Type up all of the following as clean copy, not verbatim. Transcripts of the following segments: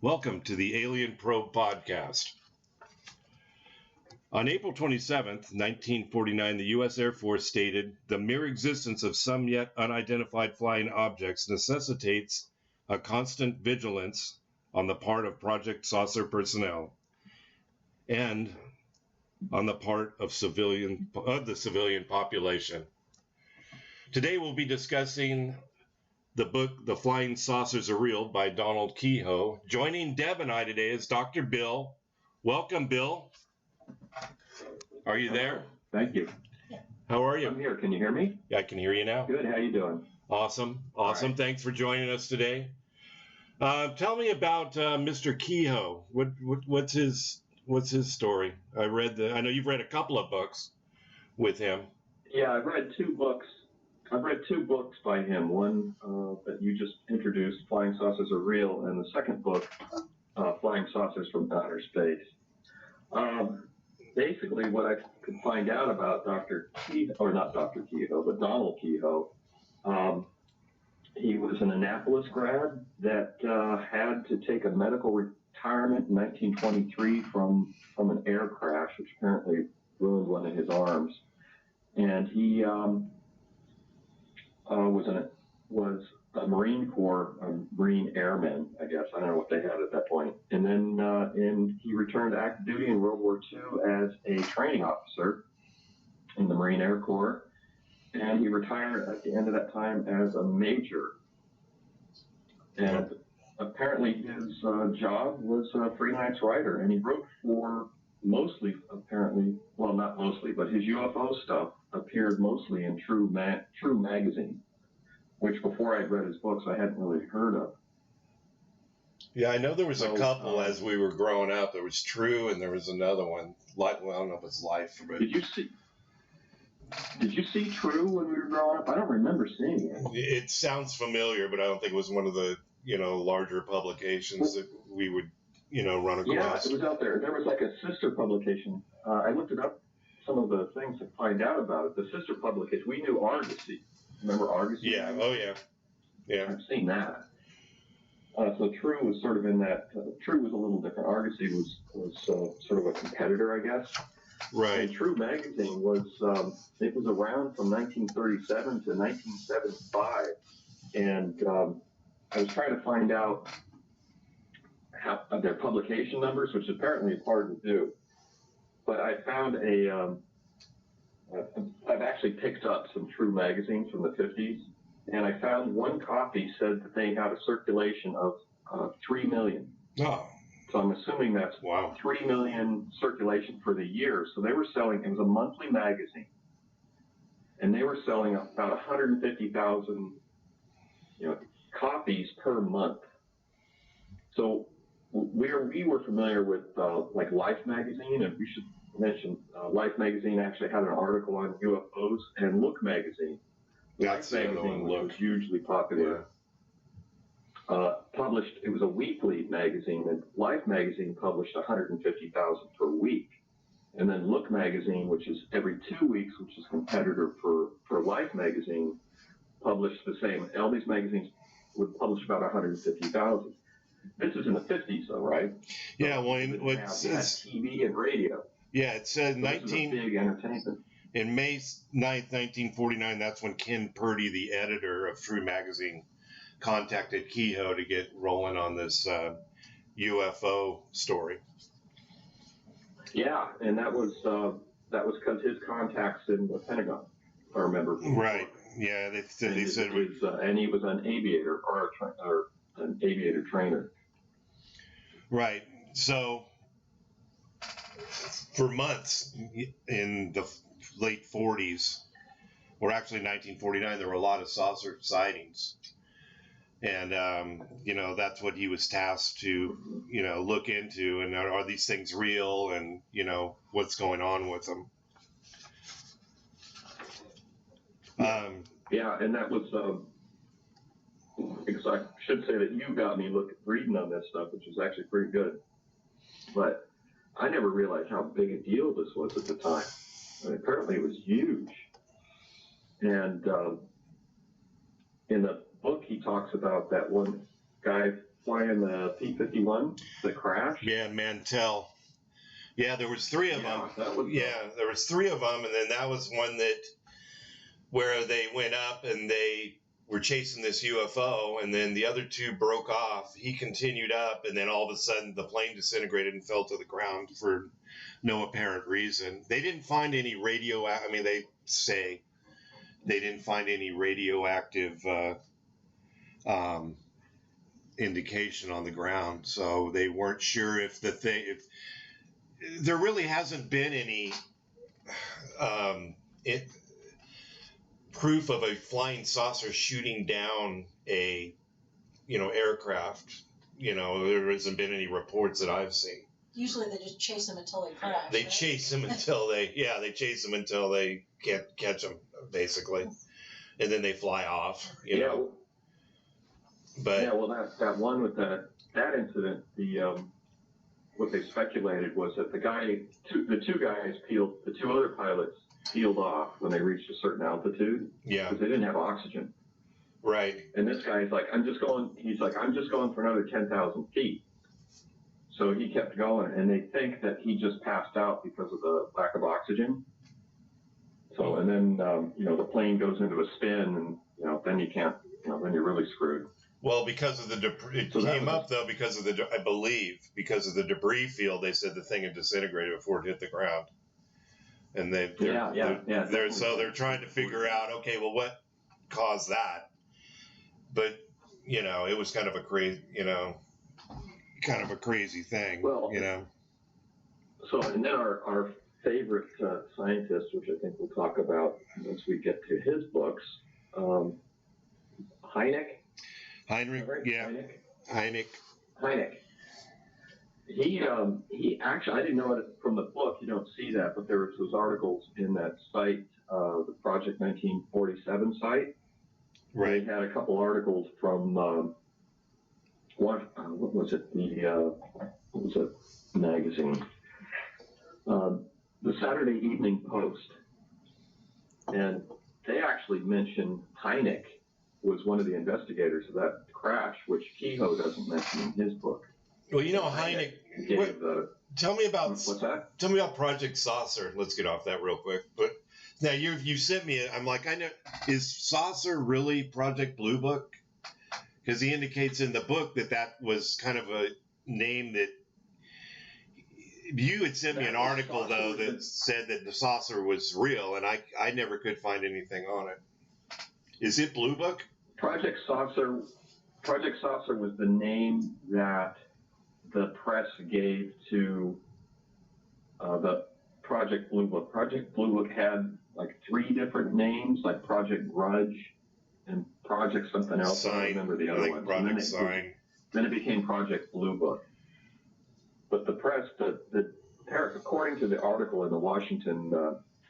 Welcome to the Alien Probe Podcast. On April 27, 1949, the U.S. Air Force stated, "The mere existence of some yet unidentified flying objects necessitates a constant vigilance on the part of Project Saucer personnel and on the part of the civilian population." Today we'll be discussing the book, The Flying Saucers Are Real by Donald Kehoes. Joining Deb and I today is Dr. Bill. Welcome, Bill. Are you there? Thank you. How are you? I'm here. Can you hear me? Yeah, I can hear you now. Good. How you doing? Awesome. Right. Thanks for joining us today. Tell me about Mr. Kehoe. What's his story? I know you've read a couple of books with him. Yeah, I've read two books. I've read two books by him. One that you just introduced, Flying Saucers Are Real, and the second book, Flying Saucers from Outer Space. Basically, what I could find out about Dr. Kehoe, or not Dr. Kehoe, but Donald Kehoe, he was an Annapolis grad that had to take a medical retirement in 1923 from an air crash, which apparently ruined one of his arms. And he was a Marine Corps, a Marine Airman, I guess. I don't know what they had at that point. And then he returned to active duty in World War II as a training officer in the Marine Air Corps. And he retired at the end of that time as a major. And apparently his job was a freelance writer. And he wrote for mostly, apparently, well, not mostly, but his UFO stuff appeared mostly in True magazine, which before I'd read his books, I hadn't really heard of. Yeah, I know there was a couple as we were growing up. There was True, and there was another one. Well, I don't know if it's Life. But Did you see True when we were growing up? I don't remember seeing it. It sounds familiar, but I don't think it was one of the larger publications that we would run across. Yeah, it was out there. There was like a sister publication. I looked it up, some of the things to find out about it. The sister publication, we knew Argosy. Remember Argosy? Yeah. Oh, yeah. Yeah. I've seen that. So True was sort of in that. True was a little different. Argosy was sort of a competitor, I guess. Right. And True magazine was it was around from 1937 to 1975, and I was trying to find out their publication numbers, which apparently is hard to do. But I found I've actually picked up some True magazines from the 50s, and I found one copy said that they had a circulation of 3 million. Oh. So I'm assuming that's 3 million circulation for the year. So they were selling, it was a monthly magazine, and they were selling about 150,000 copies per month. So we were familiar with like Life magazine, and we should mention Life magazine actually had an article on UFOs, and Look magazine. Life magazine was hugely popular. Yeah. It was a weekly magazine, and Life magazine published 150,000 per week. And then Look magazine, which is every 2 weeks, which is a competitor for Life magazine, published the same. All these magazines would publish about 150,000. This is in the 50s, though, right? Yeah, well, it's TV and radio. Yeah, it said big entertainment. In May 9th, 1949, that's when Ken Purdy, the editor of True magazine, contacted Kehoe to get rolling on this UFO story. Yeah, and that was because his contacts in the Pentagon, if I remember. Right. Yeah, they said and he was an aviator or an aviator trainer. Right. So for months in the late 40s, or actually 1949, there were a lot of saucer sightings. And, that's what he was tasked to, look into. And are these things real? And, what's going on with them? Yeah, and that was, because I should say that you got me reading on this stuff, which was actually pretty good. But I never realized how big a deal this was at the time. And apparently it was huge. And in the book, he talks about that one guy flying the P-51 that crashed? Yeah, Mantell. Yeah, there was three of them. There was three of them, and then that was one where they went up and they were chasing this UFO, and then the other two broke off. He continued up, and then all of a sudden the plane disintegrated and fell to the ground for no apparent reason. They didn't find any they say they didn't find any radioactive indication on the ground, so they weren't sure if there really hasn't been any proof of a flying saucer shooting down a aircraft. There hasn't been any reports that I've seen. Usually they just chase them until they crash. They chase them until they chase them until they can't catch them, basically, and then they fly off. But that one with that incident, what they speculated was that the two other pilots peeled off when they reached a certain altitude. Yeah. Because they didn't have oxygen. Right. And this guy's like, I'm just going for another 10,000 feet. So he kept going, and they think that he just passed out because of the lack of oxygen. So, and then, the plane goes into a spin, and, then you can't, then you're really screwed. Well, because of the debris, I believe, because of the debris field, they said the thing had disintegrated before it hit the ground. And they're trying to figure out, okay, well, what caused that? But, it was kind of a crazy thing, Well, So, and then our favorite scientist, which I think we'll talk about once we get to his books, Heinrich. He actually, I didn't know it from the book. You don't see that, but there was those articles in that site, the Project 1947 site. Right. They had a couple articles from what was it? What was it? Magazine. The Saturday Evening Post, and they actually mentioned Hynek was one of the investigators of that crash, which Kehoe doesn't mention in his book. Well, Hynek. Tell me about what's that? Tell me about Project Saucer. Let's get off that real quick. But now you sent me it. I'm like, I know, is Saucer really Project Blue Book? Because he indicates in the book that was kind of a name that you had sent me an article though that said that the saucer was real, and I never could find anything on it. Is it Blue Book? Project Saucer was the name that the press gave to the Project Blue Book. Project Blue Book had like 3 different names, like Project Grudge and Project something else. Sign. I don't remember the other ones. Project Sign. Then it became Project Blue Book. But the press, according to the article in the Washington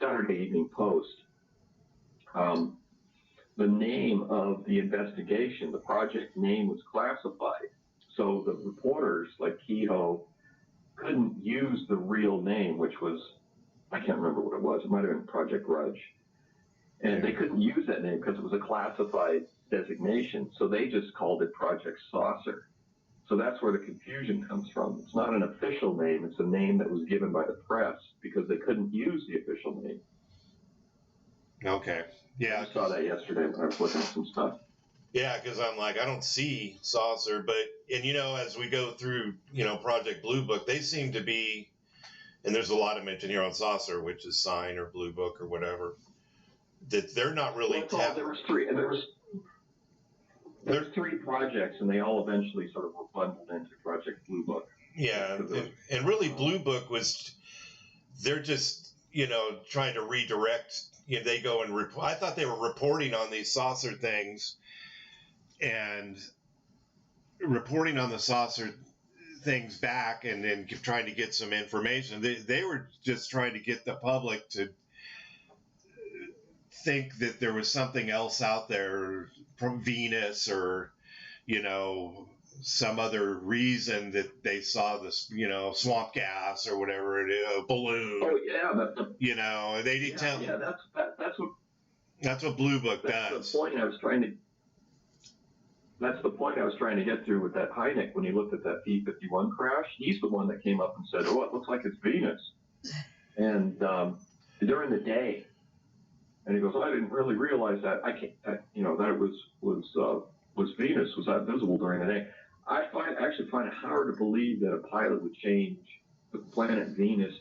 Saturday Evening Post, the name of the investigation, the project name, was classified. So the reporters, like Kehoe, couldn't use the real name, which was, I can't remember what it was. It might have been Project Grudge. And they couldn't use that name because it was a classified designation. So they just called it Project Saucer. So that's where the confusion comes from. It's not an official name. It's a name that was given by the press because they couldn't use the official name. Okay. Yeah. I saw that yesterday when I was looking at some stuff. Yeah, because I'm like, I don't see saucer, and as we go through, Project Blue Book, they seem to be, and there's a lot of mention here on saucer, which is sign or Blue Book or whatever, that they're not really. There was 3, and there's 3 projects, and they all eventually sort of were bundled into Project Blue Book. Yeah, and really Blue Book was, they're just, trying to redirect. They go and I thought they were reporting on these saucer things and reporting on the saucer things back and then trying to get some information. They were just trying to get the public to think that there was something else out there from Venus or, some other reason that they saw this, swamp gas or whatever it is, a balloon. Oh yeah, they didn't tell. Yeah, that's what Blue Book does. That's the point I was trying to. that's the point I was trying to get to with that Hynek when he looked at that P-51 crash. He's the one that came up and said, "Oh, it looks like it's Venus," and during the day. And he goes, "I didn't really realize that. That it was Venus, was that visible during the day." I actually find it hard to believe that a pilot would change the planet Venus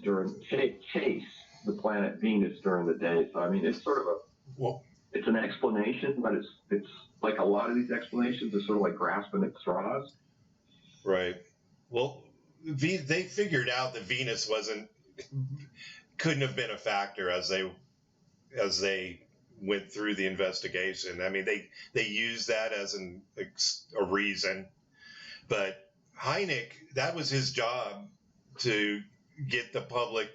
chase the planet Venus during the day. So I mean, it's sort of it's an explanation, but it's like a lot of these explanations are sort of like grasping at straws. Right. Well, they figured out that Venus couldn't have been a factor as they went through the investigation. I mean, they used that as a reason, but Hynek, that was his job to get the public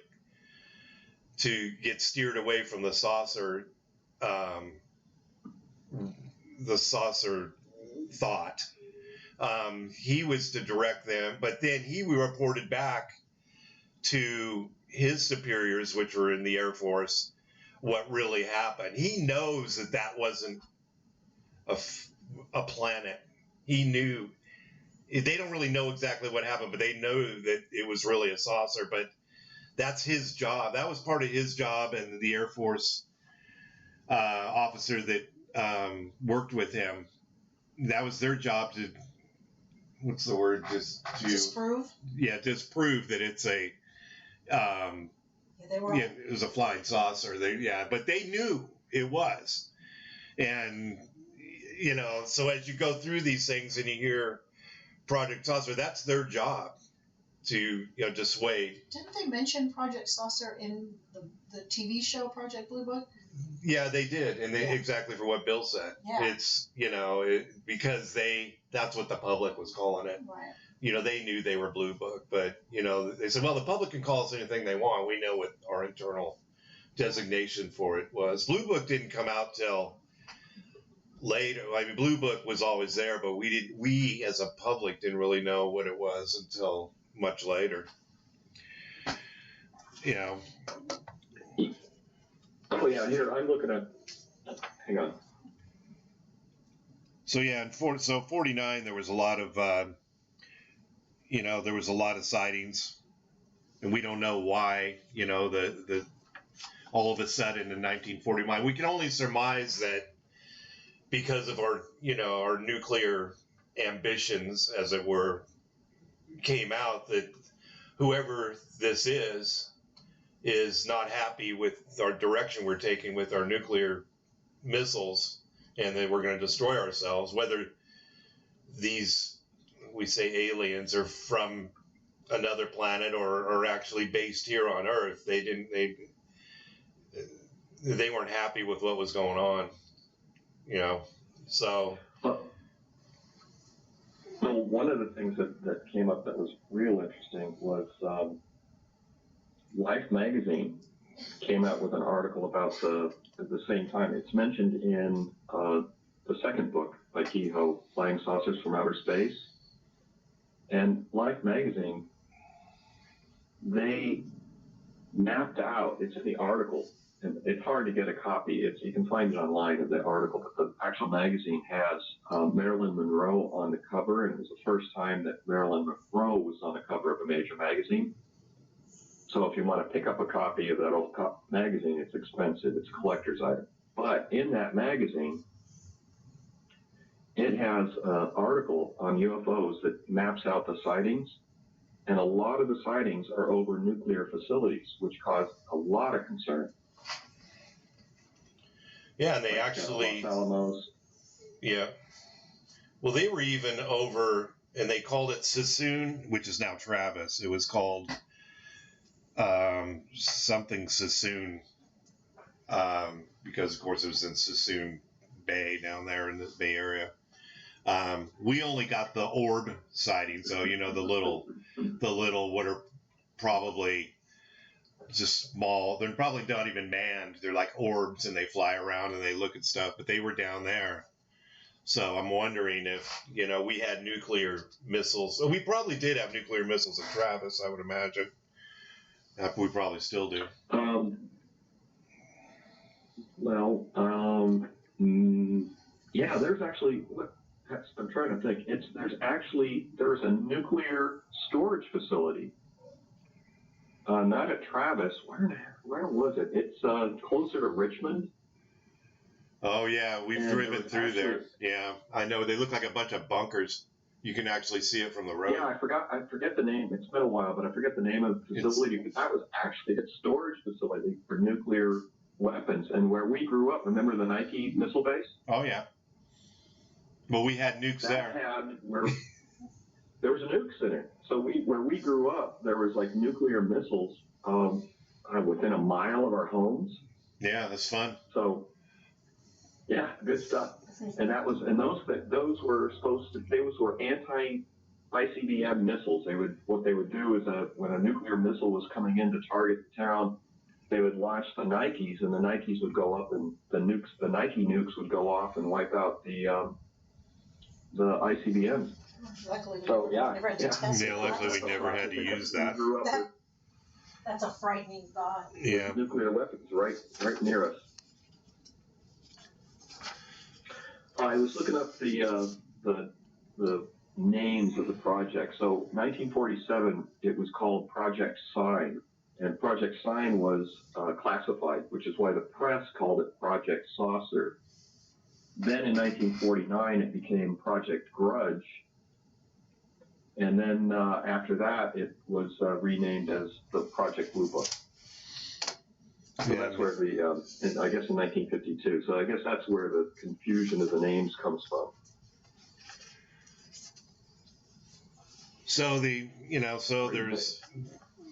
to get steered away from the saucer thought. He was to direct them, but then he reported back to his superiors, which were in the Air Force, what really happened. He knows that wasn't a planet. He knew. They don't really know exactly what happened, but they know that it was really a saucer. But that's his job. That was part of his job, and the Air Force officer that worked with him, that was their job to, what's the word? Disprove? Yeah, disprove that it's a, it was a flying saucer. But they knew it was. And, so as you go through these things and you hear Project Saucer, that's their job to, dissuade. Didn't they mention Project Saucer in the TV show Project Blue Book? Yeah, they did, and exactly for what Bill said. Yeah. It's because that's what the public was calling it. Right. They knew they were Blue Book, but they said, well, the public can call us anything they want. We know what our internal designation for it was. Blue Book didn't come out till later. I mean, Blue Book was always there, but we as a public didn't really know what it was until much later. Oh yeah, here I'm looking at. Hang on. So yeah, in 49 there was a lot of there was a lot of sightings, and we don't know why. The all of a sudden in 1949, we can only surmise that because of our our nuclear ambitions, as it were, came out that whoever this is not happy with our direction we're taking with our nuclear missiles, and that we're going to destroy ourselves. Whether these, we say, aliens are from another planet or are actually based here on Earth, they weren't happy with what was going on. So one of the things that came up that was real interesting was Life magazine came out with an article about at the same time. It's mentioned in the second book by Kehoe, Flying Saucers from Outer Space. And Life magazine, they mapped out, it's in the article, and it's hard to get a copy. You can find it online in the article, but the actual magazine has Marilyn Monroe on the cover, and it was the first time that Marilyn Monroe was on the cover of a major magazine. So if you want to pick up a copy of that old magazine, it's expensive. It's a collector's item. But in that magazine, it has an article on UFOs that maps out the sightings. And a lot of the sightings are over nuclear facilities, which cause a lot of concern. Yeah, and they actually... Los Alamos. Yeah. Well, they were even over, and they called it Sassoon, which is now Travis. It was called... something Sassoon, because of course it was in Sassoon Bay down there in the Bay Area. We only got the orb sighting, so the little what are probably just small. They're probably not even manned. They're like orbs, and they fly around and they look at stuff. But they were down there, so I'm wondering if we had nuclear missiles. We probably did have nuclear missiles in Travis, I would imagine. We probably still do. Yeah, there's actually, I'm trying to think. There's a nuclear storage facility. Not at Travis. Where was it? It's closer to Richmond. Oh yeah, we've driven through there. Yeah, I know. They look like a bunch of bunkers. You can actually see it from the road. Yeah, I forget the name. It's been a while, but I forget the name of the facility. That was actually a storage facility for nuclear weapons. And where we grew up, remember the Nike missile base? Oh yeah. Well, we had nukes there. There was a nuke center. So where we grew up, there was like nuclear missiles within a mile of our homes. Yeah, that's fun. So yeah, good stuff. And those were anti-ICBM missiles. What they would do is when a nuclear missile was coming in to target the town, they would launch the Nikes, and the Nikes would go up, and the Nike nukes would go off and wipe out the ICBMs. Luckily, So yeah, never had to test it. Luckily we never had to use that. That's a frightening thought. Yeah. Nuclear weapons right near us. I was looking up the names of the project. So 1947, it was called Project Sign, and Project Sign was classified, which is why the press called it Project Saucer. Then in 1949, it became Project Grudge, and then after that, it was renamed as the Project Blue Book. So that's where I guess in 1952. So I guess that's where the confusion of the names comes from. So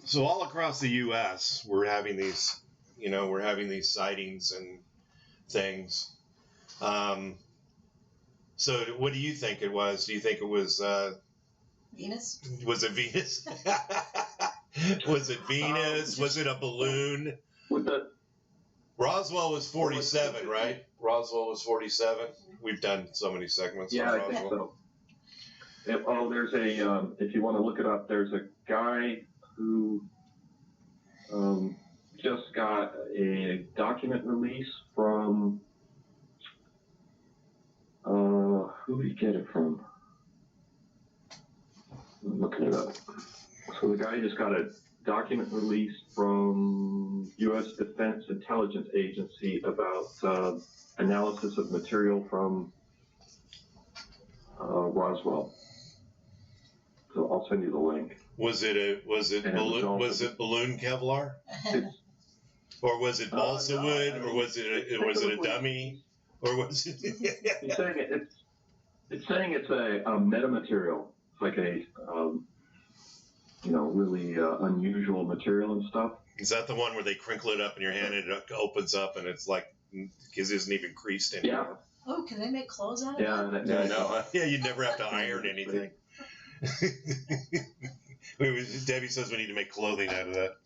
so all across the U.S. we're having these sightings and things. So what do you think it was? Do you think it was Venus? Was it Venus? Was it Venus? Was it a balloon? Roswell was 47, right? Roswell was 47. We've done so many segments on I Roswell. think so. There's if you want to look it up, there's a guy who just got a document release from, who did he get it from? I'm looking it up. So the guy just got a document release from U.S. Defense Intelligence Agency about analysis of material from Roswell. So I'll send you the link. Was it balloon Kevlar? Or was it balsa wood? Or was it a dummy? Or was it? It's saying it's a metamaterial. It's like a really unusual material and stuff. Is that the one where they crinkle it up in your hand and it opens up and it's like because it isn't even creased anymore? Yeah. Oh, can they make clothes out of that? Yeah, I know. Yeah, you'd never have to iron anything. Debbie says we need to make clothing out of that.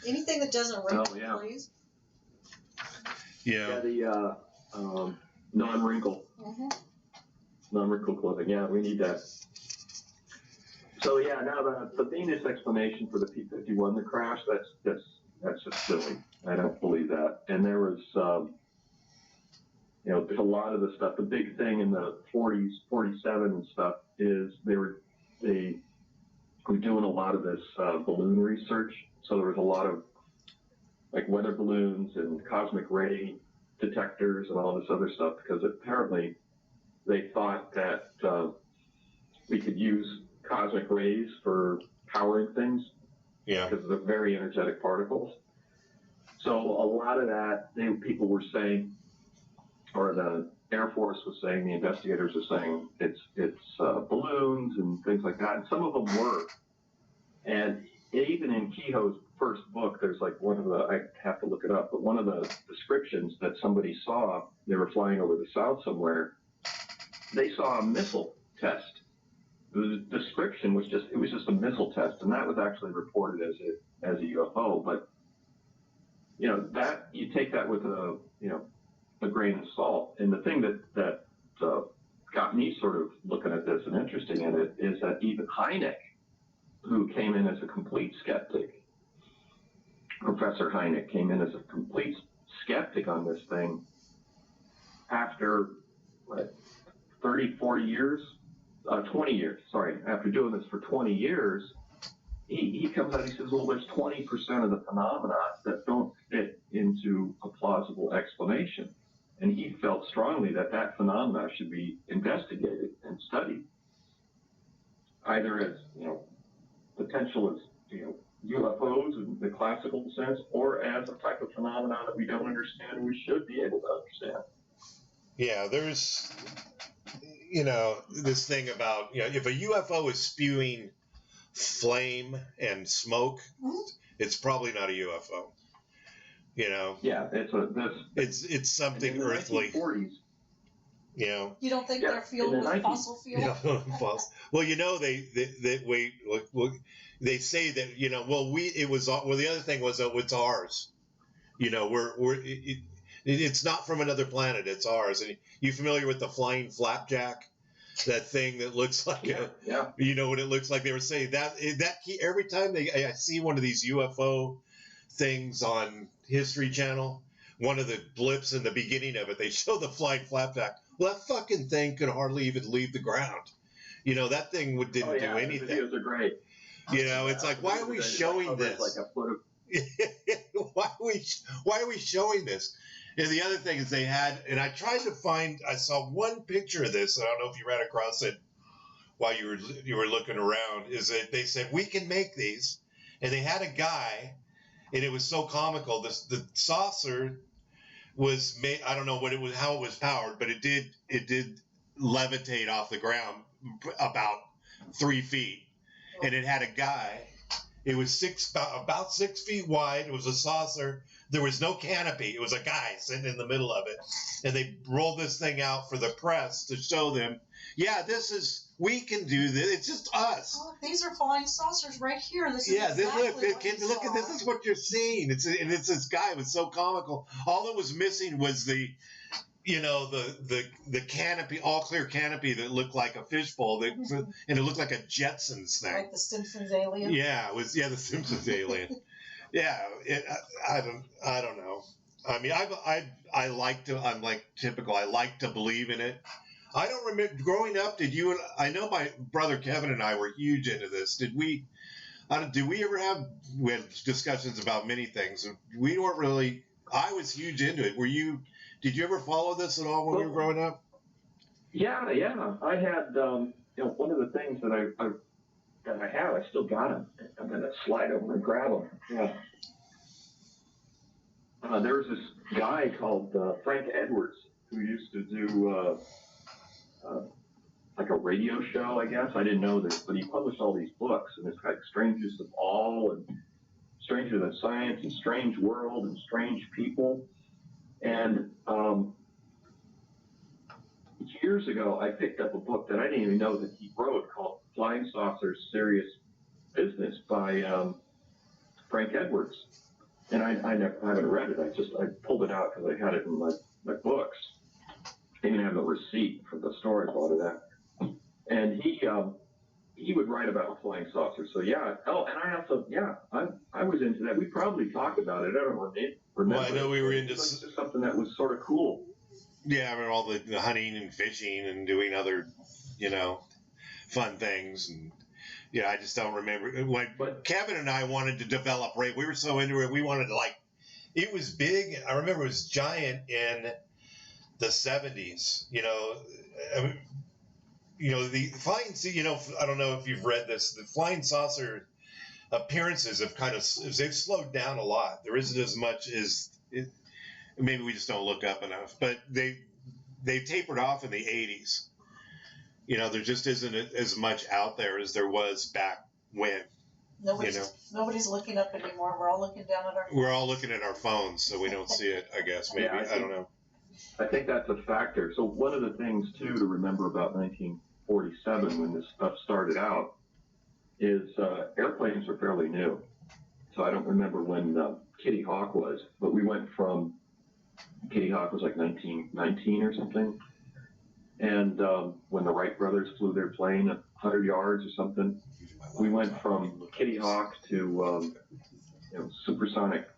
Anything that doesn't wrinkle, please. Yeah, the non-wrinkle clothing. Yeah, we need that. So yeah, now the Venus explanation for the P-51, the crash, that's just silly. I don't believe that. And there was, there's a lot of the stuff. The big thing in the 40s, 47 and stuff is they were doing a lot of this balloon research. So there was a lot of like weather balloons and cosmic ray detectors and all this other stuff because apparently they thought that we could use cosmic rays for powering things. Yeah. Because they're very energetic particles. So a lot of that, people were saying, or the Air Force was saying, the investigators were saying it's balloons and things like that. And some of them were. And even in Kehoe's first book, there's like I have to look it up, but one of the descriptions that somebody saw, they were flying over the South somewhere, they saw a missile test. The description was just a missile test, and that was actually reported as a UFO. But that you take that with a grain of salt. And the thing that got me sort of looking at this and interested in it is that even Hynek, who came in as a complete skeptic, Professor Hynek came in as a complete skeptic on this thing after 30, 40 years, 20 years, sorry, after doing this for 20 years, he comes out and he says, well, there's 20% of the phenomena that don't fit into a plausible explanation. And he felt strongly that that phenomena should be investigated and studied, either as, potential as, UFOs in the classical sense, or as a type of phenomenon that we don't understand and we should be able to understand. Yeah, there's, this thing about, if a UFO is spewing flame and smoke, it's probably not a UFO. Yeah, it's something earthly. 1940s, You don't think they're fueled with fossil fuel? They say that the other thing was it's ours. It's not from another planet, it's ours. And you familiar with the flying flapjack? That thing that looks like you know what it looks like. They were saying that every time I see one of these UFO things on History Channel, one of the blips in the beginning of it, they show the flying flapjack. Well, that fucking thing could hardly even leave the ground. That thing didn't do anything. The videos are great. It's like, why are we showing this? Like a foot of... Why are we showing this? And the other thing is they had, and I saw one picture of this. I don't know if you ran across it while you were looking around. Is that they said we can make these, and they had a guy, and it was so comical. The saucer was made. I don't know how it was powered, but it did levitate off the ground about 3 feet, and it had a guy. It was about 6 feet wide. It was a saucer. There was no canopy. It was a guy sitting in the middle of it. And they rolled this thing out for the press to show them, we can do this. It's just us. Oh, these are flying saucers right here. This is look at this is what you're seeing. It's this guy. It was so comical. All that was missing was the canopy, all clear canopy that looked like a fishbowl, and it looked like a Jetsons thing. Like the Simpsons alien? Yeah, it was, the Simpsons alien. Yeah, I don't know. I mean, I'm like typical. I like to believe in it. I don't remember growing up. I know my brother Kevin and I were huge into this. Did we ever have? We had discussions about many things. We weren't really. I was huge into it. Did you ever follow this at all when we were growing up? Yeah. I had, one of the things that I still got them. I'm going to slide over and grab them. Yeah. There was this guy called Frank Edwards who used to do like a radio show, I guess. I didn't know this, but he published all these books, and it's like Strangest of All, and Stranger Than Science, and Strange World, and Strange People. And years ago, I picked up a book that I didn't even know that he wrote called Flying Saucers, Serious Business by Frank Edwards. And I haven't read it. I pulled it out because I had it in my books. I even have a receipt for the store I bought it at. And he would write about flying saucers. So yeah. Oh, and I also, I was into that. We probably talked about it. I don't remember. Well, I know we were into just something that was sort of cool. Yeah, I remember all the hunting and fishing and doing other, fun things. And I just don't remember when Kevin and I wanted to develop. Right, we were so into it. We wanted to it was big. I remember it was giant in the 70s. The flying. I don't know if you've read this. The flying saucer appearances have they've slowed down a lot. There isn't as much as it. Maybe we just don't look up enough, but they tapered off in the 80s. There just isn't as much out there as there was back when. Nobody's looking up anymore. We're all looking down at our. We're all looking at our phones, so we don't see it. I guess maybe I don't know. I think that's a factor. So one of the things too to remember about 1947 when this stuff started out is airplanes were fairly new. So I don't remember when Kitty Hawk was, but we went from Kitty Hawk was like 1919 or something. And when the Wright brothers flew their plane 100 yards or something, we went from Kitty Hawk to supersonic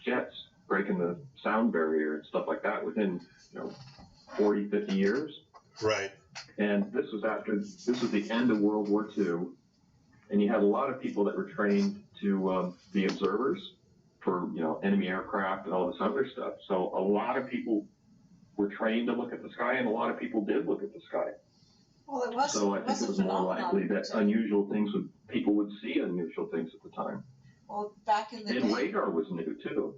jets breaking the sound barrier and stuff like that within 40, 50 years. Right. And this was the end of World War II, and you had a lot of people that were trained to be observers for, enemy aircraft and all this other stuff. So a lot of people were trained to look at the sky, and a lot of people did look at the sky. Well, it was. So I think it was more likely that people would see unusual things at the time. Well, back in the And day, radar was new too.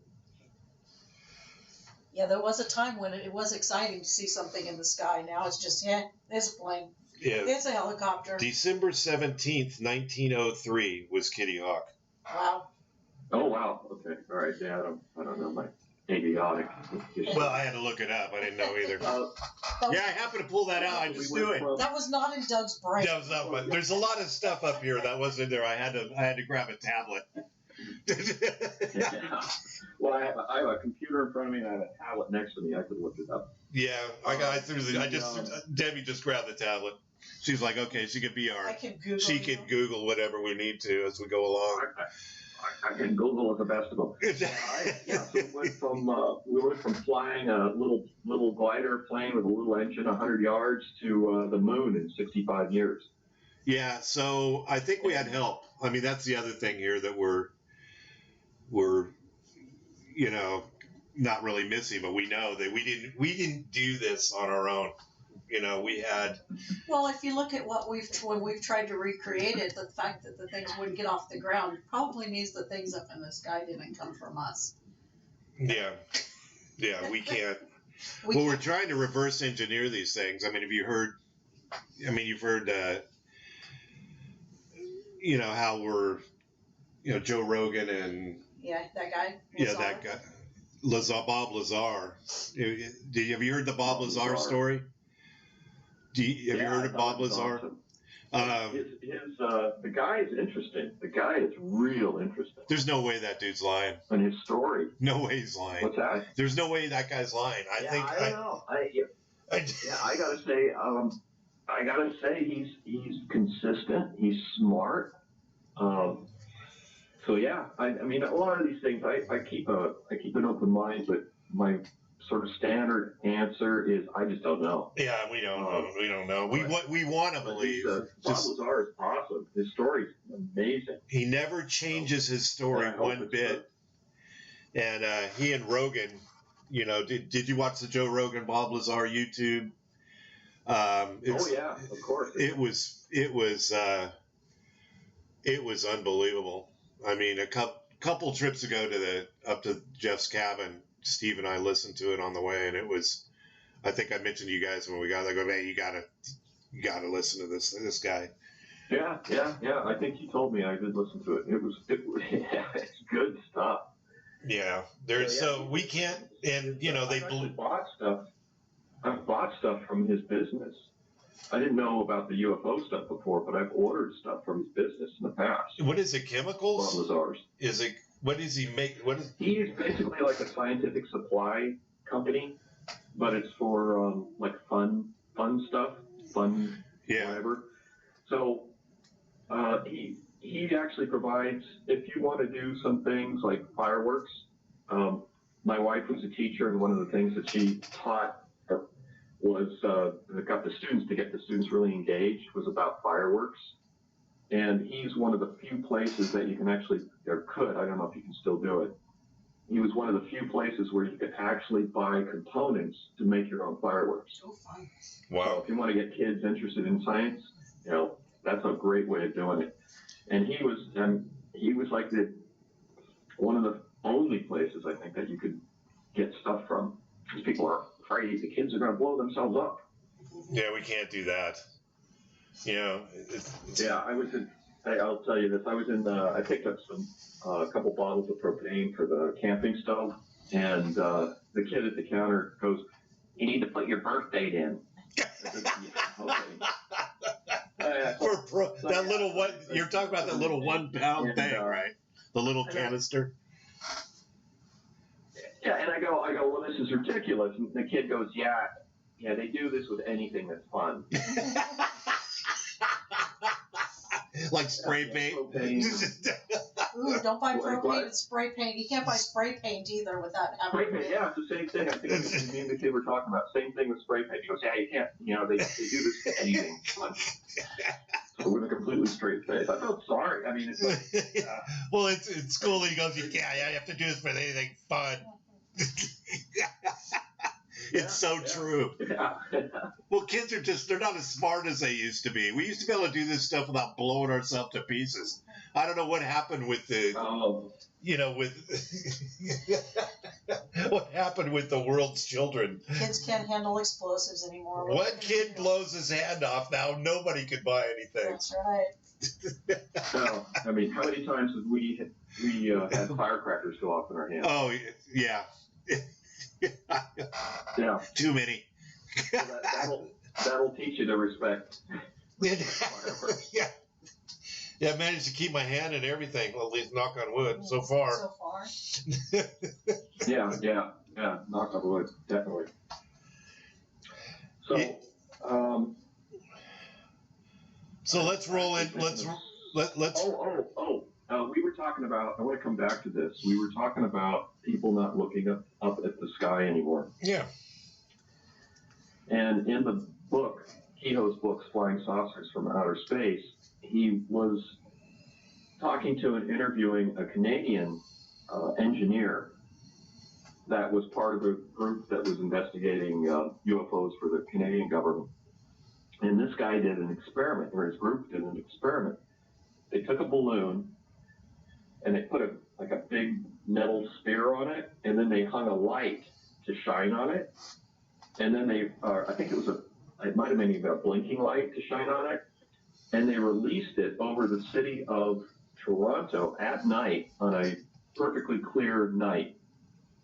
yeah, there was a time when it was exciting to see something in the sky. Now it's just, there's a plane. Yeah. There's a helicopter. December 17th, 1903 was Kitty Hawk. Wow. Oh wow. Okay. All right. Yeah. I don't know my avionic. Well, I had to look it up. I didn't know either. Yeah, I happened to pull that out. I just knew it. That was not in Doug's brain. That was not, but there's a lot of stuff up here that wasn't there. I had to grab a tablet. Yeah. Well, I have a computer in front of me and I have a tablet next to me. I could look it up. Yeah, Debbie just grabbed the tablet. She's like, okay, she can be I can Google. she can Google whatever we need to as we go along. I can Google at the best of them. So we went from flying a little glider plane with a little engine 100 yards to the moon in 65 years. Yeah, so I think we had help. I mean, that's the other thing here that we're not really missing, but we know that we didn't do this on our own. We had. Well, if you look at when we've tried to recreate it, the fact that the things wouldn't get off the ground probably means the things up in the sky didn't come from us. Yeah, we can't. We're trying to reverse engineer these things. I mean, you've heard, how we're, Joe Rogan and. Yeah, that guy. Yeah, that guy. Bob Lazar. Have you heard the Bob Lazar story? Have you heard of Bob Lazar? Awesome. The guy is interesting. The guy is real interesting. There's no way that dude's lying. And his story. No way he's lying. What's that? There's no way that guy's lying. I don't know. I gotta say, he's consistent. He's smart. So yeah, I mean, a lot of these things, I keep an open mind, but my sort of standard answer is I just don't know. Yeah, we don't know. We don't know. We want to believe. Bob Lazar is awesome. His story's amazing. He never changes his story one bit. And he and Rogan, did you watch the Joe Rogan Bob Lazar YouTube? Oh yeah, of course. It was unbelievable. I mean, a couple trips ago up to Jeff's cabin, Steve and I listened to it on the way, and it was. I think I mentioned to you guys when we got there. I go, man, you gotta listen to this guy. Yeah. I think you told me. I did listen to it. It's good stuff. Yeah, so we can't, and they bought stuff. I've bought stuff from his business. I didn't know about the UFO stuff before, but I've ordered stuff from his business in the past. What is it? Chemicals? Bob Lazar's. Is it? What does he make? He's basically like a scientific supply company, but it's for like fun stuff, whatever. So he actually provides, if you want to do some things like fireworks. My wife was a teacher, and one of the things that she taught was got the students really engaged was about fireworks. And he's one of the few places that you can actually, I don't know if you can still do it. He was one of the few places where you could actually buy components to make your own fireworks. So fun. Wow. So if you want to get kids interested in science, that's a great way of doing it. And he was like one of the only places, I think, that you could get stuff from. Because people are afraid the kids are going to blow themselves up. Yeah, we can't do that. I'll tell you this. I picked up a couple bottles of propane for the camping stove, and the kid at the counter goes, "You need to put your birth date in." I said, "Yeah, okay." That little one, you're talking about that little 1 pound thing, right? The little canister. Yeah, and I go, well, this is ridiculous. And the kid goes, yeah, they do this with anything that's fun. Like spray paint. Ooh, don't buy Like propane what? and spray paint. You can't buy spray paint either without Spray having. paint, yeah, it's the same thing. I think me and the kid were talking about same thing with spray paint. He goes, yeah, you can't. They do this to anything. So with a completely straight face, I felt sorry. I mean, it's like, well, it's in school. He goes, yeah, you have to do this with anything fun. It's so true. Yeah. Well, kids are they're not as smart as they used to be. We used to be able to do this stuff without blowing ourselves to pieces. I don't know what happened with what happened with the world's children. Kids can't handle explosives anymore. One kid blows his hand off, now nobody can buy anything. That's right. So, I mean, how many times have we had firecrackers go off in our hands? Oh, yeah. Yeah. Too many. So that'll teach you to respect fireworks. Yeah. Yeah, I managed to keep my hand in everything. Well, at least knock on wood. So far. So far. Yeah. Knock on wood, definitely. So, So let's roll in. Let's. We were talking about. I want to come back to this. We were talking about people not looking up at the sky anymore. Yeah. And in the book, Kehoe's book, Flying Saucers from Outer Space, he was talking to and interviewing a Canadian engineer that was part of a group that was investigating UFOs for the Canadian government. And this guy did an experiment, or his group did an experiment. They took a balloon and they put a big metal sphere on it, and then they hung a light to shine on it. And then I think it might have been even a blinking light to shine on it. And they released it over the city of Toronto at night on a perfectly clear night.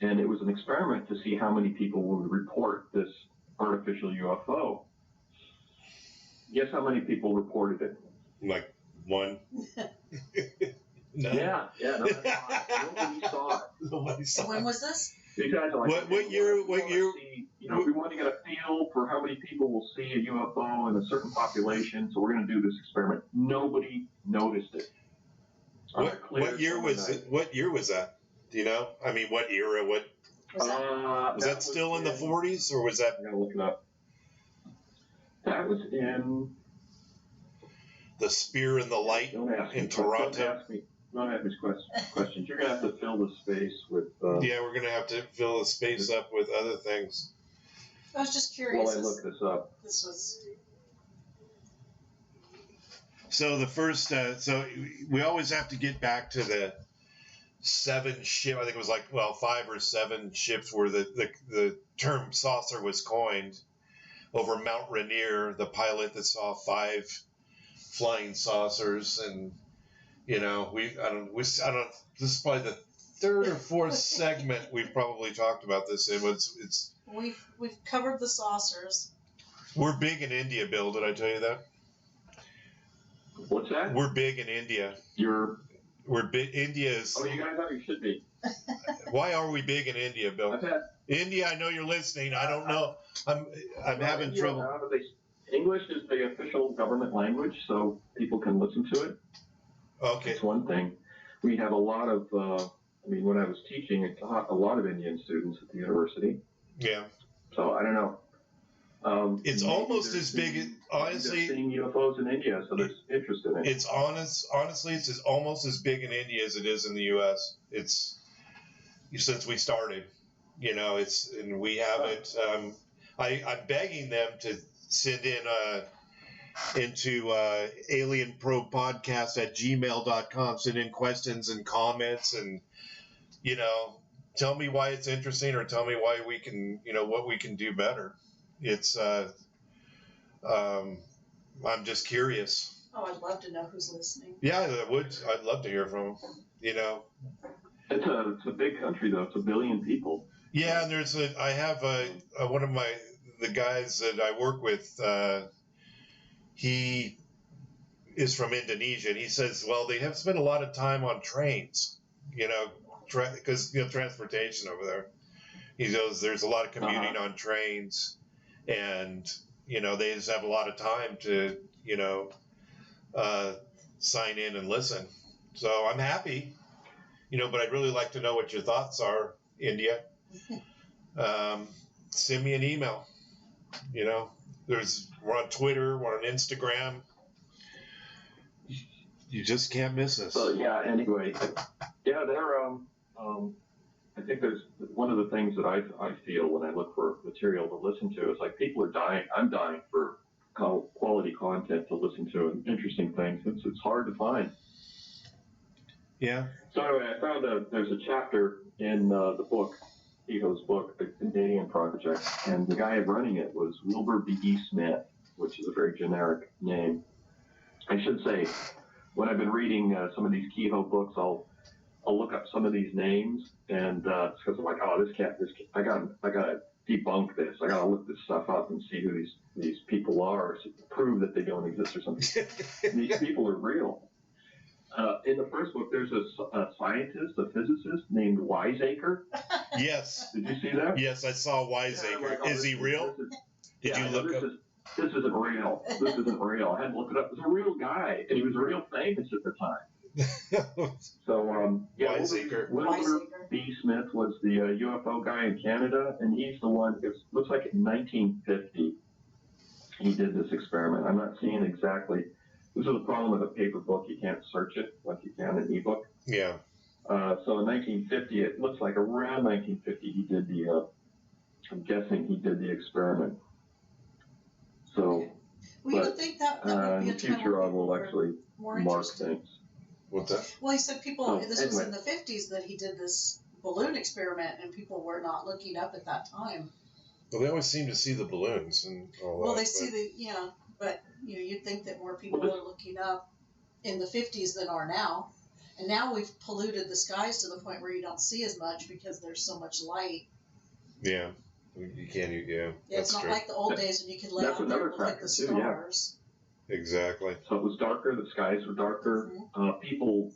And it was an experiment to see how many people would report this artificial UFO. Guess how many people reported it? Like one. No. Yeah, nobody saw it. Nobody saw it. When was this? These guys are like, What year? We want to get a feel for how many people will see a UFO in a certain population, so we're going to do this experiment. Nobody noticed it. What year was it? What year was that? Do you know? I mean, what era? What was that still in the 40s, or was that? I'm going to look it up. That was in the Spear and the Light in Toronto. Don't ask me questions. You're going to have to fill the space with. Yeah, we're going to have to fill the space up with other things. I was just curious. While I look this up. This was. So the first, so we always have to get back to the 7 ship. I think it was 5 or 7 ships where the term saucer was coined over Mount Rainier. The pilot that saw 5 flying saucers, and I don't. This is probably the 3rd or 4th segment we've probably talked about this. We've covered the saucers. We're big in India, Bill. Did I tell you that? What's that? We're big in India. We're big. India is. Oh, you guys are. You should be. Why are we big in India, Bill? India, I know you're listening. I don't know. I'm having trouble. English is the official government language, so people can listen to it. Okay. That's one thing. We have a lot of. When I was teaching, I taught a lot of Indian students at the university. Yeah. So I don't know. It's almost as big. Honestly, they're seeing UFOs in India, so there's interest in it. Honestly, it's almost as big in India as it is in the U.S. It's since we started. And we haven't. I'm begging them to send in into alienprobepodcast@gmail.com. Send in questions and comments, and tell me why it's interesting, or tell me why we can, what we can do better. It's I'm just curious. Oh, I'd love to know who's listening. Yeah, I'd love to hear from them. It's a big country, though. It's 1 billion people. Yeah, and I have one of the guys that I work with. He is from Indonesia, and he says, well, they have spent a lot of time on trains, because transportation over there. He goes, there's a lot of commuting on trains, and they just have a lot of time to sign in and listen So I'm happy, but I'd really like to know what your thoughts are, India. Send me an email. We're on Twitter, we're on Instagram. You just can't miss us. So yeah. Anyway, yeah, they're I think there's one of the things that I feel when I look for material to listen to is like people are dying. I'm dying for quality content to listen to and interesting things. It's hard to find. Yeah. So anyway, I found there's a chapter in the book, Kehoe's book, The Canadian Project, and the guy running it was Wilbur B. Smith, which is a very generic name. I should say, when I've been reading some of these Kehoe books, I'll look up some of these names, and because I'm like, oh, I gotta debunk this. I gotta look this stuff up and see who these people are, to prove that they don't exist or something. These people are real. In the first book, there's a scientist, a physicist named Wiseacre. Yes. Did you see that? Yes, I saw Wiseacre. Yeah, like, is he real? Did you look up? This isn't real. This isn't real. I had to look it up. It was a real guy, and he was real famous at the time. So, Wilbur B. Smith was the UFO guy in Canada, and he's the one, it looks like in 1950, he did this experiment. I'm not seeing exactly. This is the problem with a paper book. You can't search it like you can an ebook. Yeah. So in 1950, it looks like around 1950, he did I'm guessing he did the experiment. So, well, you would think that would be in a the time future, I when will people actually more mark interested. things. What's that? Well, he said this was anyway. in the 50s that he did this balloon experiment, and people were not looking up at that time. Well, they always seem to see the balloons and all that. Well, they see but you'd think that more people are looking up in the 50s than are now. And now we've polluted the skies to the point where you don't see as much because there's so much light. Yeah. You can't, Yeah, that's it's not true. like the old days when you could lay out there and look at the stars. Exactly. So it was darker, the skies were darker. Mm-hmm. People,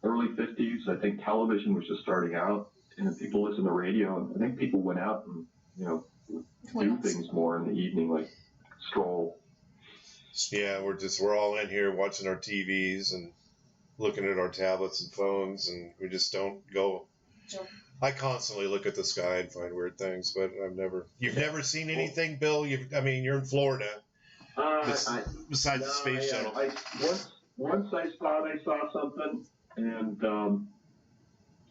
early 50s, I think television was just starting out, and people listened to radio, and I think people went out and, do things more in the evening, like stroll. Yeah, we're all in here watching our TVs and looking at our tablets and phones, and we just don't go. Sure. I constantly look at the sky and find weird things, but you've never seen anything, Bill? You're in Florida. Besides the space shuttle. Once I thought I saw something, and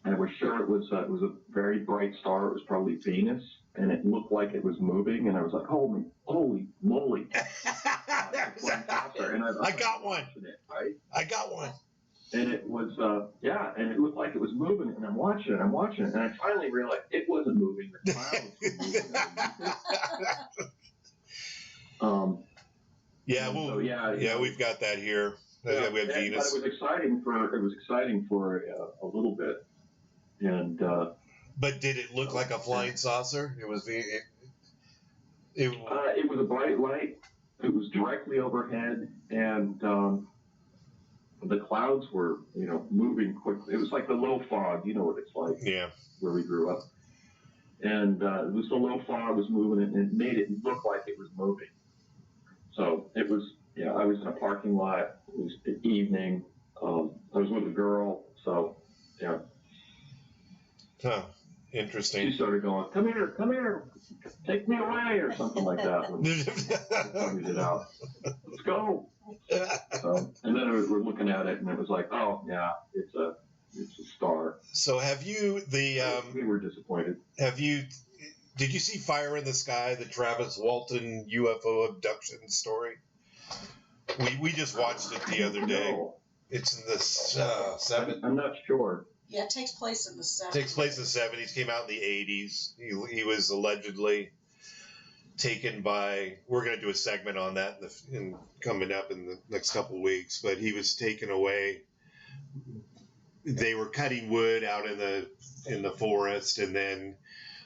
I was sure it was a very bright star. It was probably Venus, and it looked like it was moving, and I was like, holy moly. And I got one. Right? I got one. And it was, and it looked like it was moving, and I'm watching it, and I finally realized it wasn't moving. The clouds were moving. We've got that here. We have Venus. But it was exciting for a little bit, and. But did it look like a flying saucer? It was it was a bright light. It was directly overhead, and the clouds were, moving quickly. It was like the low fog. You know what it's like. Yeah. Where we grew up, and it was the low fog was moving, and it made it look like it was moving. So it was. I was in a parking lot. It was the evening. I was with a girl. So, yeah. Huh. Interesting. She started going, come here, take me away, or something like that. When we figured it out. Let's go. So, and then we're looking at it, and it was like, oh, yeah, it's a star. So have you, we were disappointed. Did you see Fire in the Sky, the Travis Walton UFO abduction story? We just watched it the other day. No. It's in the 70s. I'm not sure. Yeah, it takes place in the 70s. Takes place in the 70s, came out in the 80s. He was allegedly taken by, we're going to do a segment on that coming up in the next couple of weeks, but he was taken away. They were cutting wood out in the forest, and then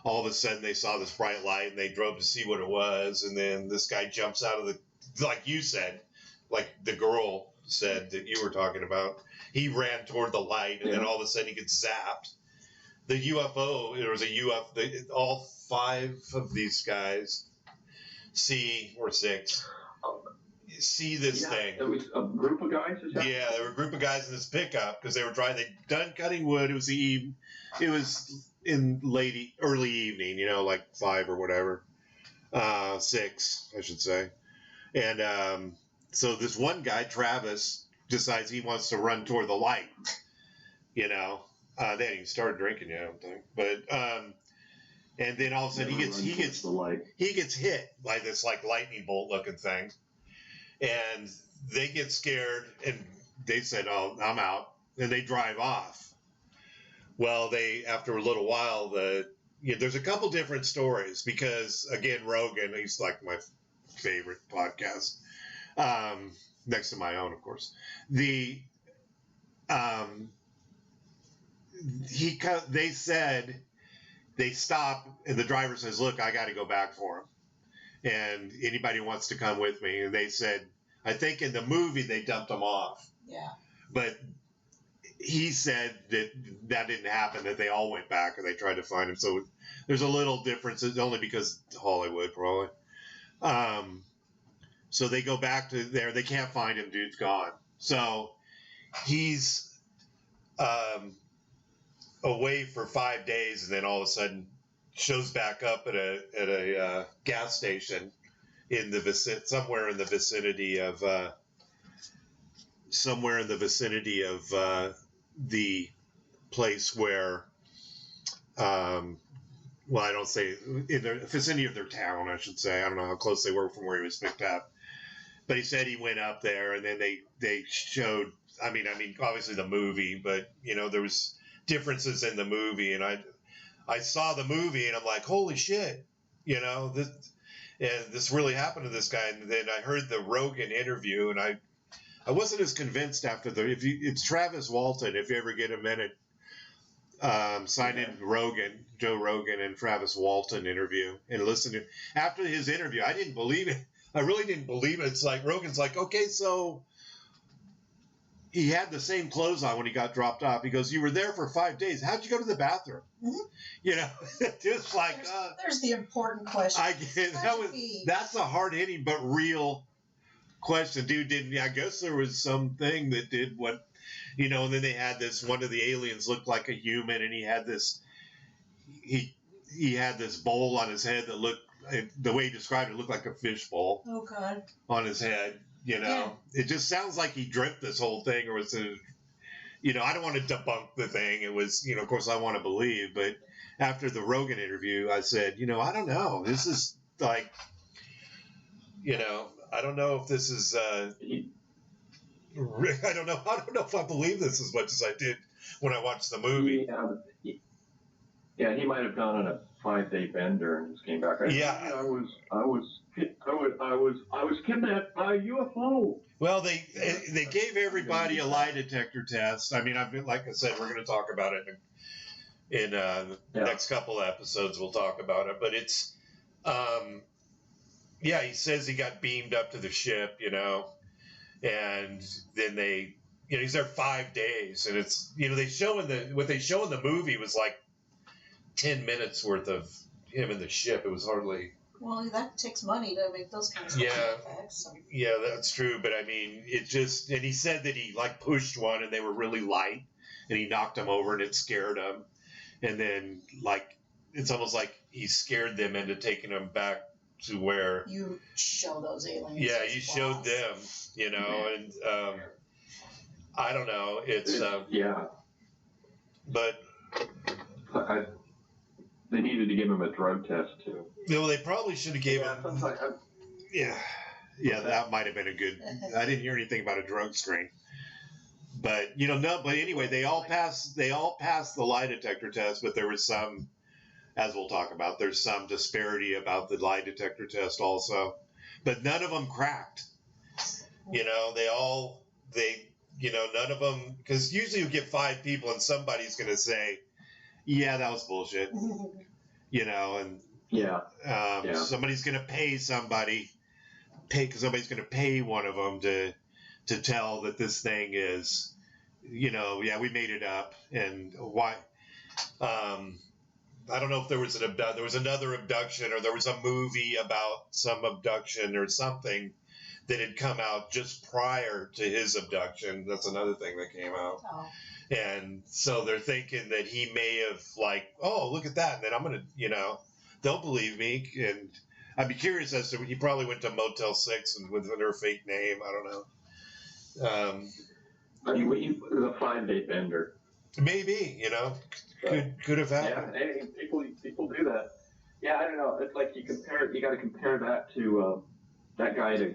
all of a sudden they saw this bright light, and they drove to see what it was, and then this guy jumps out of like you said, like the girl said that you were talking about. He ran toward the light, and then all of a sudden he gets zapped. The UFO, there was a UFO, all 5 of these guys, or 6, see this thing. It was a group of guys. Yeah, there were a group of guys in this pickup because they were driving. They'd done cutting wood. It was in early evening, like 5 or whatever, 6, I should say. And so this one guy, Travis, decides he wants to run toward the light. They hadn't even started drinking yet, I don't think. But and then all of a sudden he gets hit by this like lightning bolt looking thing, and they get scared and they said, "Oh, I'm out," and they drive off. Well, after a little while, there's a couple different stories because again, Rogan, he's like my favorite podcast, next to my own, of course. They said they stop and the driver says, "Look, I got to go back for him, and anybody wants to come with me." And they said, I think in the movie they dumped him off. Yeah. But he said that didn't happen, that they all went back and they tried to find him. So there's a little difference, only because Hollywood, probably. So they go back to there. They can't find him. Dude's gone. So he's away for 5 days, and then all of a sudden shows back up at a gas station in the somewhere in the vicinity of the place where I don't say in the vicinity of their town, I should say. I don't know how close they were from where he was picked up, but he said he went up there, and then they showed. I mean, obviously the movie, but there was differences in the movie, and I saw the movie, and I'm like, holy shit, this really happened to this guy. And then I heard the Rogan interview, and I wasn't as convinced after it's Travis Walton. If you ever get a minute, sign in Joe Rogan and Travis Walton interview and listen to. After his interview, I didn't believe it. I really didn't believe it. It's like Rogan's like, okay, so he had the same clothes on when he got dropped off. He goes, "You were there for 5 days. How'd you go to the bathroom?" Mm-hmm. Just like there's the important question. That's a hard hitting but real question, dude. I guess there was something that did what, and then they had this. One of the aliens looked like a human, and he had this bowl on his head that looked, the way he described it, looked like a fish bowl. Oh God. On his head. Yeah. It just sounds like he dreamt this whole thing, or was it, I don't want to debunk the thing. It was, of course I want to believe, but after the Rogan interview, I said, I don't know. This is like, I don't know if this is, I don't know if I believe this as much as I did when I watched the movie. Yeah, he might have gone on a 5-day bender and just came back. I was kidnapped by a UFO. Well, they gave everybody a lie detector test. I mean, like I said, we're going to talk about it in the next couple of episodes. We'll talk about it, but it's, he says he got beamed up to the ship, and then he's there 5 days, and it's, what they show in the movie was like 10 minutes worth of him in the ship. It was hardly. Well, that takes money to make those kinds of effects. So. Yeah, that's true. But I mean, it just, and he said that he like pushed one and they were really light and he knocked them over and it scared them. And then like, it's almost like he scared them into taking them back to where. You show those aliens. Yeah, you showed them, and I don't know. It's, but. They needed to give him a drug test too. No, they probably should have gave him. That might have been a good. I didn't hear anything about a drug screen, but But anyway, they all passed the lie detector test, but there was some, as we'll talk about, there's some disparity about the lie detector test also, but none of them cracked. None of them, because usually you get 5 people and somebody's going to say, yeah, that was bullshit, and somebody's going to pay somebody's going to pay one of them to tell that this thing is, we made it up, and why, I don't know if there was another abduction, or there was a movie about some abduction or something that had come out just prior to his abduction. That's another thing that came out. Oh. And so they're thinking that he may have like, oh, look at that. And then I'm going to, they'll believe me. And I'd be curious as to, he probably went to Motel 6 and with her fake name. I don't know. I mean, he was a 5-day bender. Maybe, could have happened. Yeah, hey, people do that. Yeah, I don't know. It's like you got to compare that to that guy to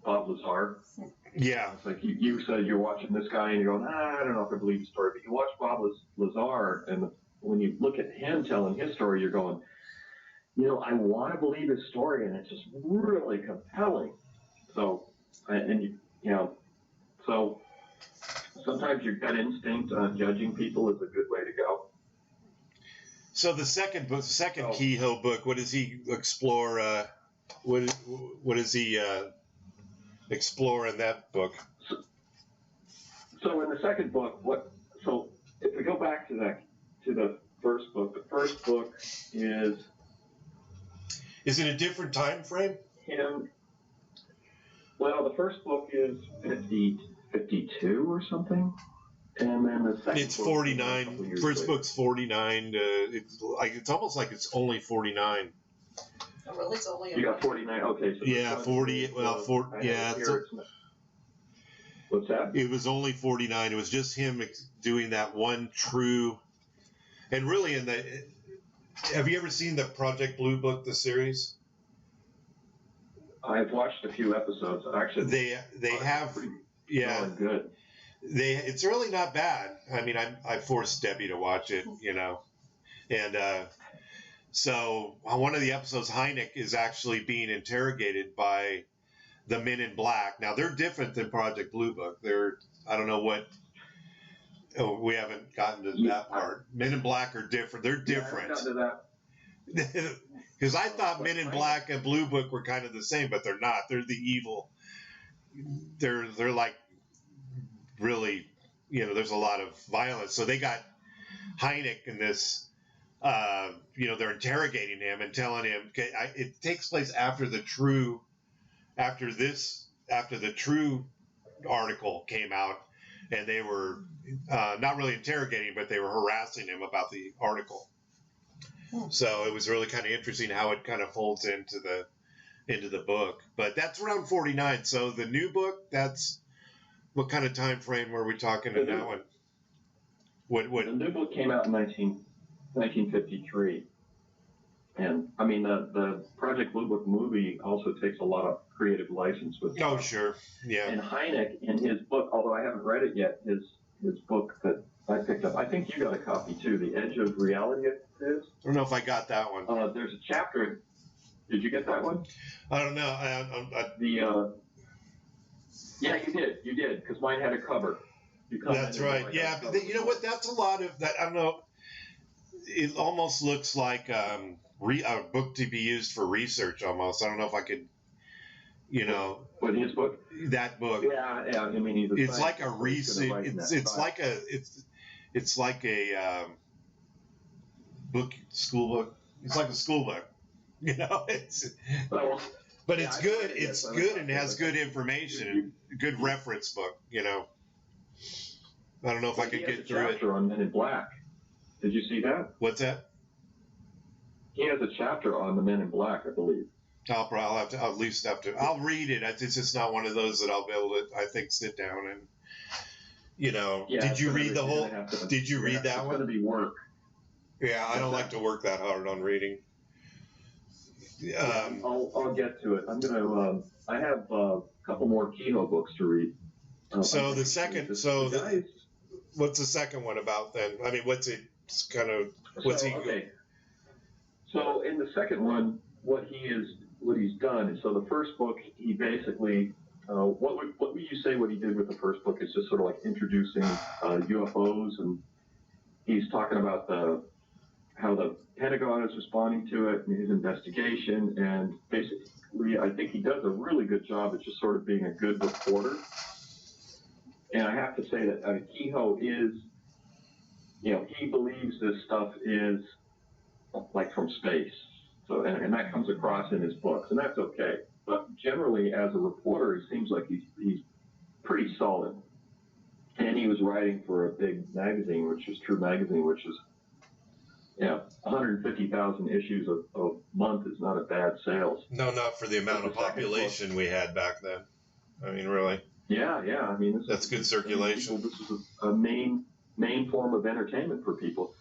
Bob Lazar. Yeah. It's like you said you're watching this guy and you're going, I don't know if I believe his story. But you watch Bob Lazar, and when you look at him telling his story, you're going, I want to believe his story, and it's just really compelling. So, so sometimes your gut instinct on judging people is a good way to go. So the second Kehoe book, what does he explore? What does he explore in that book? So in the second book, so if we go back to the first book, the first book is it a different time frame? Him. Well, the first book is 52 or something. And then the second it's 49. First book's 49. It's almost like it's only 49. Oh, really? It's only you got 49. Okay. So yeah, 40. Yeah. What's that? It was only 49. It was just him doing that one true. And really, have you ever seen the Project Blue Book, the series? I've watched a few episodes. Actually, they have. Yeah. Good. It's really not bad. I mean, I forced Debbie to watch it, and so on one of the episodes, Hynek is actually being interrogated by the Men in Black. Now they're different than Project Blue Book. I don't know what. Oh, we haven't gotten to that part. Men in Black are different. They're different. I haven't gotten to that. Because I thought Men in Black and Blue Book were kind of the same, but they're not. They're the evil. They're like. Really, there's a lot of violence. So they got Hynek in this, they're interrogating him and telling him, okay, it takes place after the true article came out, and they were not really interrogating, but they were harassing him about the article. So it was really kind of interesting how it kind of folds into the book. But that's around 49. So the new book, what kind of time frame were we talking in that one? What? The new book came out in 1953. And, I mean, the Project Blue Book movie also takes a lot of creative license with it. Oh, sure. Yeah. And Hynek, in his book, although I haven't read it yet, his book that I picked up, I think you got a copy too, The Edge of Reality, it is. I don't know if I got that one. There's a chapter. Did you get that one? I don't know. Yeah, you did, because mine had a cover. That's right. Yeah, but you know what? That's a lot of that. I don't know. It almost looks like a book to be used for research. Almost. I don't know if I could. What, his book? That book. Yeah. I mean, it's like a research. It's like a book, school book. It's like a school book. But it's good. It's good and has good information. Good reference book. I don't know if I could get through it. Chapter on Men in Black. Did you see that? What's that? He has a chapter on the Men in Black, I believe. I'll at least have to. I'll read it. It's just not one of those that I'll be able to. I think sit down and. Yeah, did you read the whole? Did you read that one? It's going to be work. Yeah, I don't like to work that hard on reading. I'll get to it. I'm gonna. I have a couple more Kehoe books to read. So the second. What's the second one about then? I mean, what's it kind of? What's he? Okay. So in the second one, what he's done is, so the first book, he basically, what would you say what he did with the first book is just sort of like introducing UFOs, and he's talking about how the Pentagon is responding to it and his investigation, and basically I think he does a really good job at just sort of being a good reporter. And I have to say that Kehoe is, he believes this stuff is like from space. So, and that comes across in his books, and that's okay. but generally as a reporter, it seems like he's pretty solid. And he was writing for a big magazine, which is True Magazine, which is, 150,000 issues a month is not a bad sales. No, not for the amount of population we had back then. I mean, really. Yeah. I mean, that's good circulation. This is a main form of entertainment for people.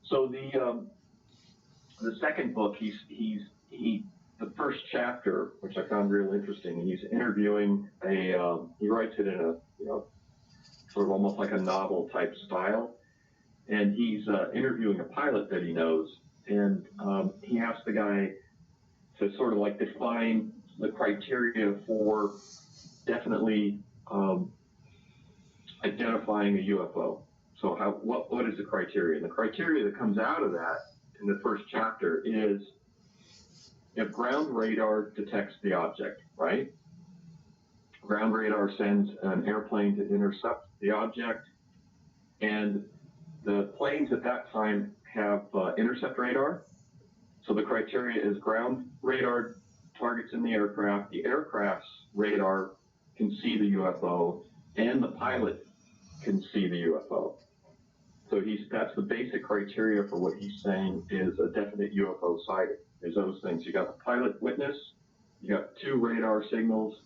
So the second book, the first chapter, which I found real interesting, he's interviewing he writes it in a sort of almost like a novel type style, and he's interviewing a pilot that he knows, and he asks the guy to sort of like define the criteria for definitely identifying a UFO. So what is the criteria? And the criteria that comes out of that in the first chapter is if ground radar detects the object, right? Ground radar sends an airplane to intercept the object, and the planes at that time have intercept radar. So the criteria is ground radar targets in the aircraft's radar can see the UFO, and the pilot can see the UFO. So that's the basic criteria for what he's saying is a definite UFO sighting. There's those things. You got the pilot witness, you got 2 radar signals,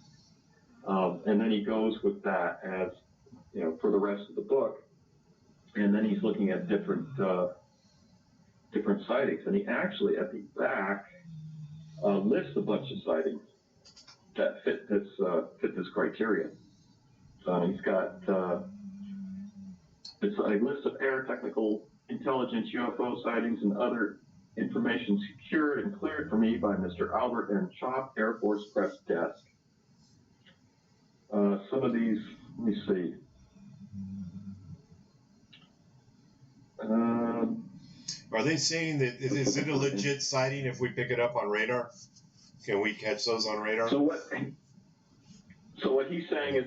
and then he goes with that as, for the rest of the book. And then he's looking at different sightings. And he actually, at the back, lists a bunch of sightings that fit this criteria. He's got it's a list of air technical intelligence UFO sightings and other information secured and cleared for me by Mr. Albert M. Chop, Air Force Press Desk. Some of these, let me see. Are they saying that is it a legit sighting if we pick it up on radar? Can we catch those on radar? So what he's saying is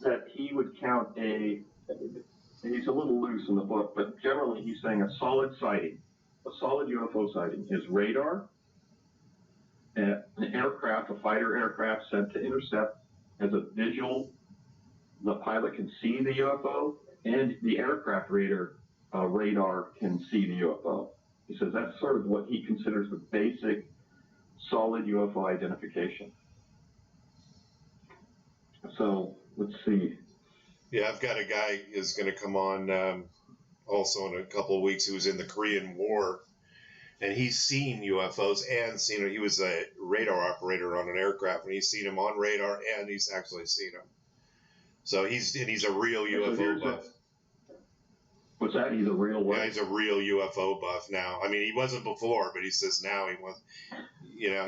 that he would count he's a little loose in the book, but generally he's saying a solid sighting, a solid UFO sighting is radar, an aircraft, a fighter aircraft sent to intercept as a visual, the pilot can see the UFO, and the aircraft radar can see the UFO. He says that's sort of what he considers the basic solid UFO identification. So let's see. Yeah, I've got a guy who's going to come on also in a couple of weeks who was in the Korean War, and he's seen UFOs and seen. He was a radar operator on an aircraft, and he's seen them on radar, and he's actually seen them. So he's a real UFO buff. What's that? He's a real what? Yeah, he's a real UFO buff now. I mean, he wasn't before, but he says now he wants.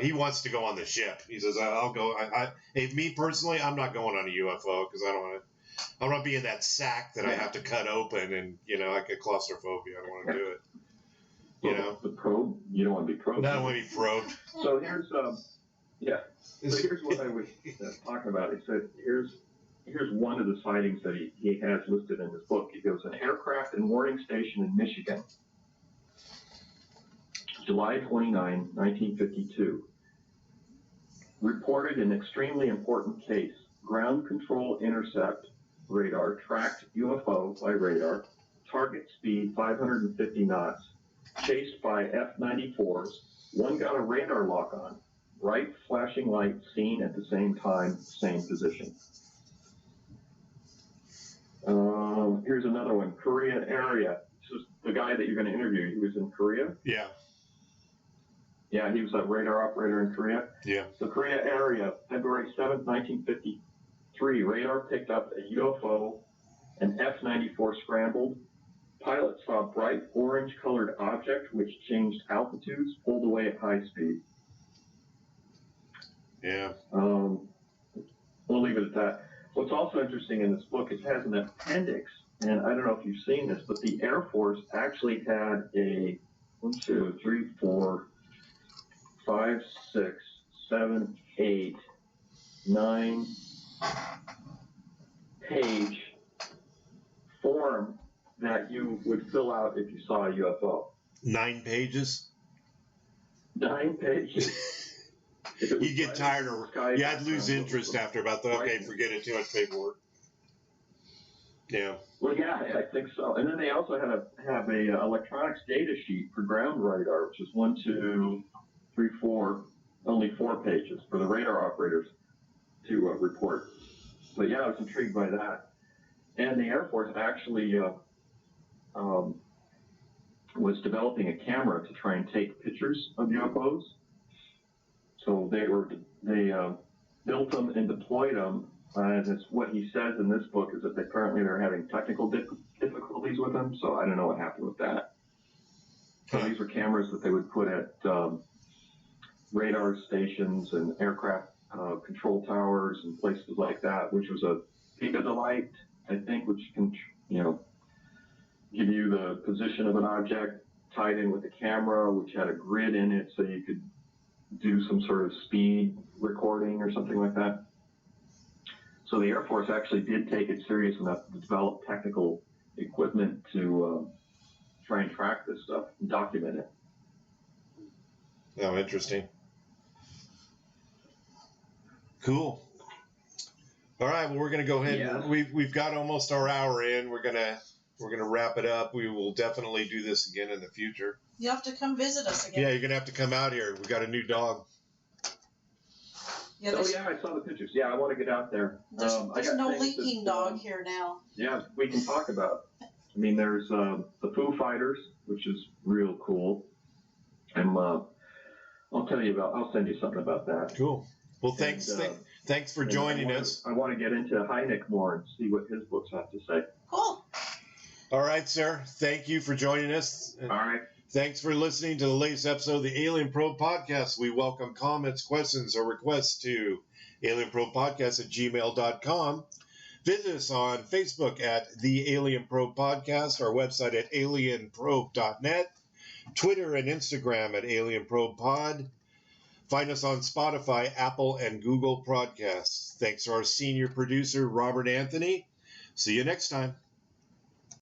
He wants to go on the ship. He says, "I'll go." Hey, me personally, I'm not going on a UFO because I don't want to. I don't want to be in that sack that I have to cut open, and I get claustrophobia. I don't want to do it. The probe. You don't want to be probed. I don't want to be probed. So here's So here's what I was talking about. He said here's one of the sightings that he has listed in his book. He goes, an aircraft and warning station in Michigan, July 29, 1952. Reported an extremely important case. Ground control intercept radar tracked UFO by radar, target speed 550 knots, chased by F-94s. One got a radar lock on. Bright flashing light seen at the same time, same position. Here's another one, Korea area. This is the guy that you're going to interview. He was in Korea. Yeah. Yeah, he was a radar operator in Korea. Yeah. The Korea area, February 7th, 1953. Radar picked up a UFO, an F-94 scrambled. Pilot saw a bright orange-colored object which changed altitudes, pulled away at high speed. Yeah. We'll leave it at that. What's also interesting in this book, it has an appendix, and I don't know if you've seen this, but the Air Force actually had a 1, 2, 3, 4, 5, 6, 7, 8, 9 page form that you would fill out if you saw a UFO. 9 pages? 9 pages. you get tired, or I'd lose interest after about the, okay, forget it, too much paperwork. Yeah. Well, yeah, I think so. And then they also have a electronics data sheet for ground radar, which is 1, 2, 3, 4, only 4 pages for the radar operators to report. But yeah, I was intrigued by that. And the Air Force actually was developing a camera to try and take pictures of UFOs. So they built them and deployed them. And it's what he says in this book is that they're having technical difficulties with them. So I don't know what happened with that. So these were cameras that they would put at radar stations and aircraft control towers and places like that, which was a light, I think, which can, give you the position of an object tied in with the camera, which had a grid in it, so you could do some sort of speed recording or something like that. So the Air Force actually did take it serious enough to develop technical equipment to try and track this stuff and document it. Oh, interesting. Cool. All right. Well, we're going to go ahead. Yeah. We've got almost our hour in. We're gonna wrap it up. We will definitely do this again in the future. You have to come visit us again. Yeah, you're gonna have to come out here. We got a new dog. Yeah, oh yeah, I saw the pictures. Yeah, I want to get out there. There's no leaking dog here now. Yeah, we can talk about. I mean, there's the Foo Fighters, which is real cool. And I'll send you something about that. Cool. Well, thanks. Thanks for joining us. I want to get into Hynek more and see what his books have to say. Cool. All right, sir. Thank you for joining us. All right. Thanks for listening to the latest episode of the Alien Probe Podcast. We welcome comments, questions, or requests to alienprobepodcast@gmail.com. Visit us on Facebook at The Alien Probe Podcast, our website at alienprobe.net, Twitter and Instagram at Alien Probe Pod. Find us on Spotify, Apple, and Google Podcasts. Thanks to our senior producer, Robert Anthony. See you next time.